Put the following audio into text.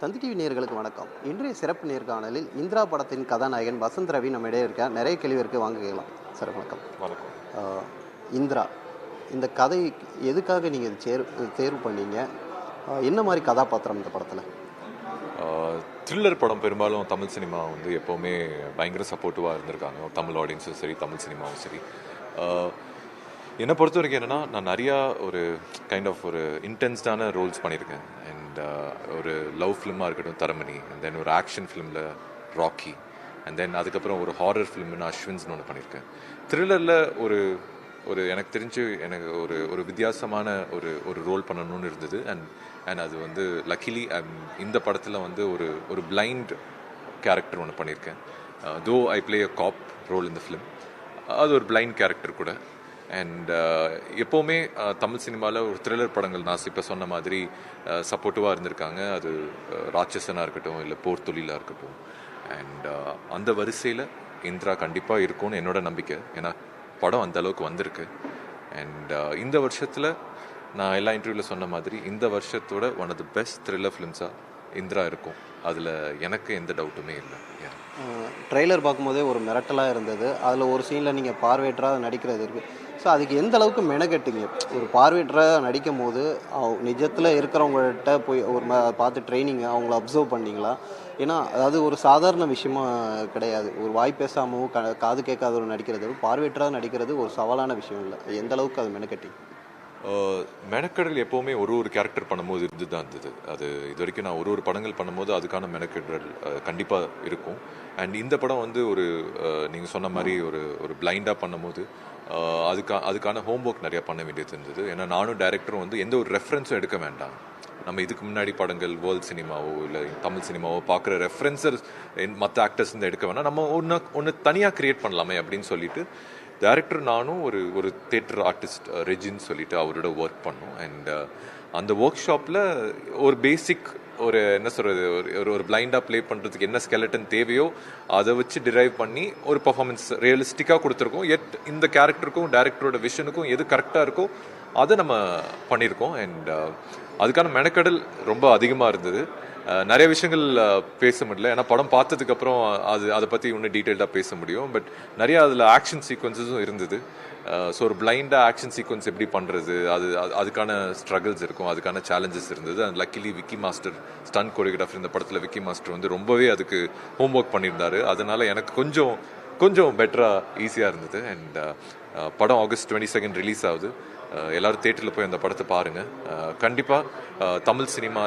தந்தி TV நேயர்களுக்கு வணக்கம். இன்றைய சிறப்பு நேர்காணலில் இந்திரா படத்தின் கதாநாயகன் வசந்த் ரவி நம்ம இடையே இருக்கார். நிறைய கேள்வி இருக்கு, வாங்க கேட்கலாம். சார் வணக்கம். வணக்கம். இந்திரா இந்த கதை எதுக்காக நீங்கள் தேர்வு பண்ணீங்க? என்ன மாதிரி கதாபாத்திரம் இந்த படத்தில்? த்ரில்லர் படம் பெரும்பாலும் தமிழ் சினிமா வந்து எப்போவுமே பயங்கர சப்போர்ட்டிவாக இருந்திருக்காங்க. தமிழ் ஆடியன்ஸும் சரி, தமிழ் சினிமாவும் சரி. என்னை பொறுத்த வரைக்கும் என்னென்னா, நான் நிறையா ஒரு கைண்ட் ஆஃப் ஒரு இன்டென்ஸ்டான ரோல்ஸ் பண்ணியிருக்கேன். அண்ட் ஒரு லவ் ஃபிலிமாக இருக்கட்டும் தரமணி, அண்ட் தென் ஒரு ஆக்ஷன் ஃபிலிமில் ராக்கி, அண்ட் தென் அதுக்கப்புறம் ஒரு ஹாரர் ஃபிலிம்னு அஸ்வின்ஸ்னு ஒன்று பண்ணியிருக்கேன். த்ரில்லரில் ஒரு ஒரு எனக்கு தெரிஞ்சு எனக்கு ஒரு ஒரு வித்தியாசமான ஒரு ரோல் பண்ணணும்னு இருந்தது. அண்ட் அது வந்து லக்கிலி இந்த படத்தில் வந்து ஒரு ஒரு பிளைண்ட் கேரக்டர் ஒன்று பண்ணியிருக்கேன். Though I play a cop role இந்த ஃபிலிம், அது ஒரு பிளைண்ட் கேரக்டர் கூட. அண்ட் எப்போவுமே தமிழ் சினிமாவில் ஒரு த்ரில்லர் படங்கள் நான் இப்போ சொன்ன மாதிரி சப்போர்ட்டிவாக இருந்திருக்காங்க. அது ராட்சசனாக இருக்கட்டும், இல்லை போர் தொழிலாக இருக்கட்டும். அண்ட் அந்த வரிசையில் இந்திரா கண்டிப்பாக இருக்கும்னு என்னோட நம்பிக்கை. ஏன்னா படம் அந்த அளவுக்கு வந்திருக்கு. அண்ட் இந்த வருஷத்தில் நான் எல்லா இன்டர்வியூவில் சொன்ன மாதிரி இந்த வருஷத்தோட one of the best thriller ஃபிலிம்ஸாக இந்திரா இருக்கும். அதில் எனக்கு எந்த டவுட்டுமே இல்லை. ட்ரெய்லர் பார்க்கும்போதே ஒரு மிரட்டலாக இருந்தது. அதில் ஒரு சீனில் நீங்கள் பார்வையற்றாக நடிக்கிறது இருக்குது. ஸோ அதுக்கு எந்த அளவுக்கு மெனக்கட்டிங்க? ஒரு பார்வையற்றாக நடிக்கும் போது நிஜத்தில் இருக்கிறவங்கள்ட்ட போய் ஒரு பார்த்து ட்ரைனிங் அவங்கள அப்சர்வ் பண்ணிங்களா? ஏன்னா அதாவது ஒரு சாதாரண விஷயமா கிடையாது. ஒரு வாய் பேசாமவும் காது கேட்காதவர்கள் நடிக்கிறது, பார்வையற்றாக நடிக்கிறது ஒரு சவாலான விஷயம் இல்லை. எந்த அளவுக்கு அது மெனக்கட்டிங்க? மெனக்கடல் எப்போவுமே ஒரு கேரக்டர் பண்ணும்போது இருந்து தான் இருந்தது. அது இது வரைக்கும் நான் ஒரு படங்கள் பண்ணும்போது அதுக்கான மெனக்கடல் கண்டிப்பாக இருக்கும். அண்ட் இந்த படம் வந்து ஒரு நீங்கள் சொன்ன மாதிரி ஒரு பிளைண்டாக பண்ணும்போது அதுக்கான ஹோம்ஒர்க் நிறையா பண்ண வேண்டியது இருந்தது. ஏன்னா நானும் டைரக்டரும் வந்து எந்த ஒரு ரெஃபரன்ஸும் எடுக்க வேண்டாம். நம்ம இதுக்கு முன்னாடி படங்கள் வேர்ல்ட் சினிமாவோ இல்லை தமிழ் சினிமாவோ பார்க்குற ரெஃபரன்ஸஸ் மற்ற ஆக்டர்ஸ் இருந்து எடுக்க வேணாம், நம்ம ஒன்று தனியாக க்ரியேட் பண்ணலாமே அப்படின்னு சொல்லிட்டு டைரக்டர் நானும் ஒரு தேட்டர் ஆர்டிஸ்ட் ரெஜின்னு சொல்லிட்டு அவரோட ஒர்க் பண்ணோம். அண்ட் அந்த ஒர்க் ஷாப்பில் ஒரு பேசிக் ஒரு என்ன சொல்கிறது, ஒரு பிளைண்டாக ப்ளே பண்ணுறதுக்கு என்ன ஸ்கெலட்டன் தேவையோ அதை வச்சு டிரைவ் பண்ணி ஒரு பர்ஃபார்மன்ஸ் ரியலிஸ்டிக்காக கொடுத்துருக்கோம். இந்த கேரக்டருக்கும் டைரக்டரோட விஷனுக்கும் எது கரெக்டாக இருக்கோ அதை நம்ம பண்ணியிருக்கோம். அண்ட் அதுக்கான மெனக்கடல் ரொம்ப அதிகமாக இருந்தது. நிறைய விஷயங்கள் பேச முடியல, ஏன்னா படம் பார்த்ததுக்கப்புறம் அதை பற்றி இன்னும் டீட்டெயில்டாக பேச முடியும். பட் நிறையா அதில் ஆக்ஷன் சீக்வன்ஸஸும் இருந்தது. ஸோ ஒரு பிளைண்டாக ஆக்ஷன் சீக்வன்ஸ் எப்படி பண்ணுறது, அதுக்கான ஸ்ட்ரகிள்ஸ் இருக்கும், அதுக்கான சேலஞ்சஸ் இருந்தது. And luckily Vicky master stunt choreographer இந்த படத்தில் விக்கி மாஸ்டர் வந்து ரொம்பவே அதுக்கு ஹோம்ஒர்க் பண்ணியிருந்தாரு. அதனால் எனக்கு கொஞ்சம் பெட்டராக ஈஸியாக இருந்தது. அண்ட் படம் August 22 ரிலீஸ் ஆகுது. எல்லோரும் தேட்டரில் போய் அந்த படத்தை பாருங்கள். கண்டிப்பாக தமிழ் சினிமா